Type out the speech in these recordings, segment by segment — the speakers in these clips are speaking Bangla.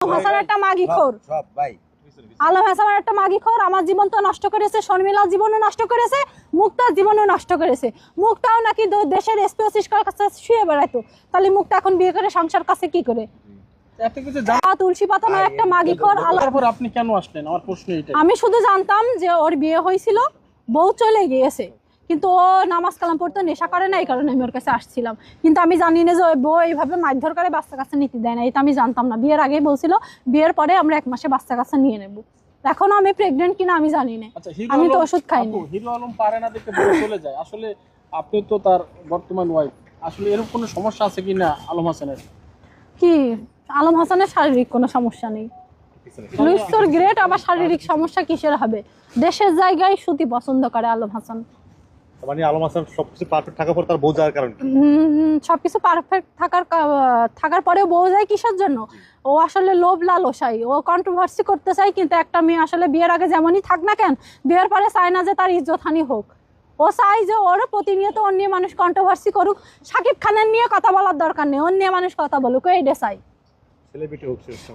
হাসান একটা মাগিখোর, আলম হাসান একটা মাগিখোর। আমার জীবন তো নষ্ট করেছে, শর্মিলার জীবনও নষ্ট করেছে, মুক্তার জীবনও নষ্ট করেছে। মুক্তাও নাকি দেশের এসপি অফিসের কাছে শুয়ে বেড়াইতো, তাহলে মুক্তা এখন বিয়ে করে সংসার কাছে কি করে? তুলসী পাতা নয় একটা মাগিখোর। আপনি কেন আসলেন? আমার প্রশ্ন এইটাই। আমি শুধু জানতাম যে ওর বিয়ে হয়েছিল, বউ চলে গিয়েছে, কিন্তু ও নামাজ কালাম পড়তে নেশা করে না, এই কারণে আমি ওর কাছে আসছিলাম। কিন্তু আমি জানি না যে ওই বউ এইভাবে মারধর করে বাচ্চা কাছে নিতে দেয় না, এটা আমি জানতাম না। বিয়ের আগেই বলছিল বিয়ের পরে আমরা 1 মাসে বাচ্চা কাছে নিয়ে নেব। এখনো আমি প্রেগনেন্ট কিনা আমি জানি না, আমি তো ওষুধ খাইনি। হিরো আলম পারে না দেখে বলে চলে যায়। আসলে আপনি তো তার বর্তমান ওয়াইফ, আসলে এরকম কোনো সমস্যা আছে কিনা আলম হাসানের? কি আলম হাসানের শারীরিক কোনো সমস্যা নেই, লুইস তোর গ্রেট, আবার শারীরিক সমস্যা কিসের হবে? দেশের জায়গায় সুতি পছন্দ করে আলম হাসান। মানে আলম হাসান সবকিছু পারফেক্ট থাকার পর তার বউ যাওয়ার কারণ কি? সবকিছু পারফেক্ট থাকার পরেও বউ যায় কিসের জন্য? ও আসলে লোভ লালসাই, ও কন্ট্রোভার্সি করতে চায়। কিন্তু একটা মেয়ে আসলে বিয়ের আগে যেমনই থাক না কেন, বিয়ের পরে চায় না যে তার ইজ্জতহানি হোক। ও চাই যে ওর প্রতিনিয়ত ওর নিয়ে মানুষ কন্ট্রোভার্সি করুক। শাকিব খানের নিয়ে কথা বলার দরকার নেই, ওর নিয়ে মানুষ কথা বলুক, এইটা চাই।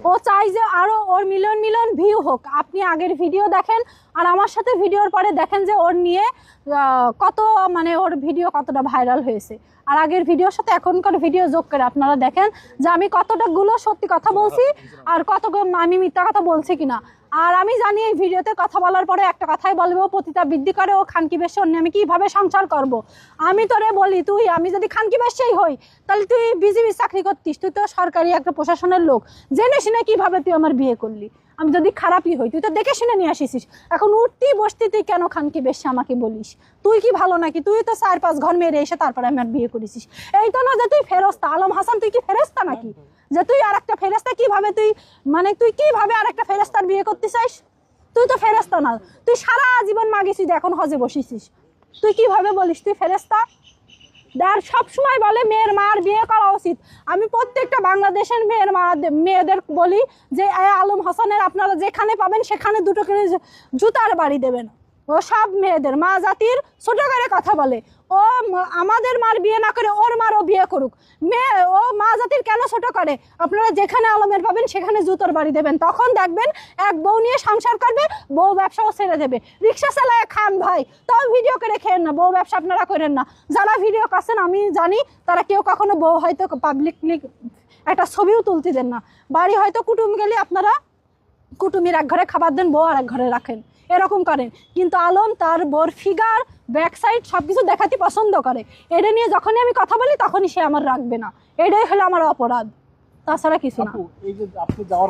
ও চাই যে আরো ওর মিলিয়ন মিলিয়ন ভিউ হোক। আপনি আগের ভিডিও দেখেন আর আমার সাথে ভিডিওর পরে দেখেন যে ওর নিয়ে কত, মানে ওর ভিডিও কতটা ভাইরাল হয়েছে। আর আগের ভিডিওর সাথে এখনকার ভিডিও যোগ করে আপনারা দেখেন যে আমি কতটা গুলো সত্যি কথা বলছি আর কত আমি মিথ্যা কথা বলছি কিনা। আর আমি জানি এই ভিডিওতে কথা বলার পরে একটা কথাই বলবো, পতিতা বৃদ্ধি করে ও খানকি বেশে অন্য আমি কিভাবে সংসার করব। আমি তোরে বলি, আমি যদি খানকি বেশেই হই তাহলে তুই বিজিবি চাকরি করতিস, তুই তো সরকারি একটা প্রশাসনের লোক, জেনে শুনে কিভাবে তুই আমার বিয়ে করলি? আমি যদি খারাপই হই তুই তো দেখে শুনে নিয়ে আসিস। এখন উঠতি বসতি তুই কেন খানকি বেশে আমাকে বলিস? তুই কি ভালো নাকি? তুই তো 4-5 ঘর মেরে এসে তারপরে আমার বিয়ে করেছিস। এই তো না যে তুই ফেরেশতা। আলম হাসান তুই কি ফেরেশতা নাকি যে তুই আর একটা ফেরেশতা? কিভাবে তুই, মানে তুই কিভাবে আর একটা ফেরেশতার বিয়ে করতে চাইস? তুই তো ফেরেশতা না, তুই সারা জীবন মাগেছিস, এখন হজে বসেছিস। তুই কিভাবে বলিস তুই ফেরেশতা? আর সবসময় বলে মেয়ের মার বিয়ে করা উচিত। আমি প্রত্যেকটা বাংলাদেশের মেয়েদের বলি যে আলম হাসানের আপনারা যেখানে পাবেন সেখানে 2টো করে জুতার বাড়ি দেবেন। ও সব মেয়েদের মা জাতির ছোট করে কথা বলে। ও আমাদের মার বিয়ে না করে ওর মারও বিয়ে করুক। ও মা জাতির কেন ছোট করে? আপনারা যেখানে আলমের পাবেন সেখানে জুতোর বাড়ি দেবেন, তখন দেখবেন এক বউ নিয়ে সংসার করবে, বউ ব্যবসাও ছেড়ে দেবে। রিক্সা চালায় খান ভাই, তাও ভিডিও করে খেয়েন না, বউ ব্যবসা আপনারা করেন না। যারা ভিডিও করছেন আমি জানি তারা কেউ কখনো বউ হয়তো পাবলিকলি একটা ছবিও তুলতে দেন না। বাড়ি হয়তো কুটুম গেলে আপনারা কুটুমির এক ঘরে খাবার দেন, বউ আর এক ঘরে রাখেন, এরকম করেন। কিন্তু আলম তার বোর ফিগার, ব্যাক সাইড সবকিছু দেখাতে পছন্দ করে। এটা নিয়ে যখনই আমি কথা বলি তখনই সে আমার রাখবে না, এটাই হলো আমার অপরাধ, তাছাড়া কিছু না। এই যে আপনি যাওয়ার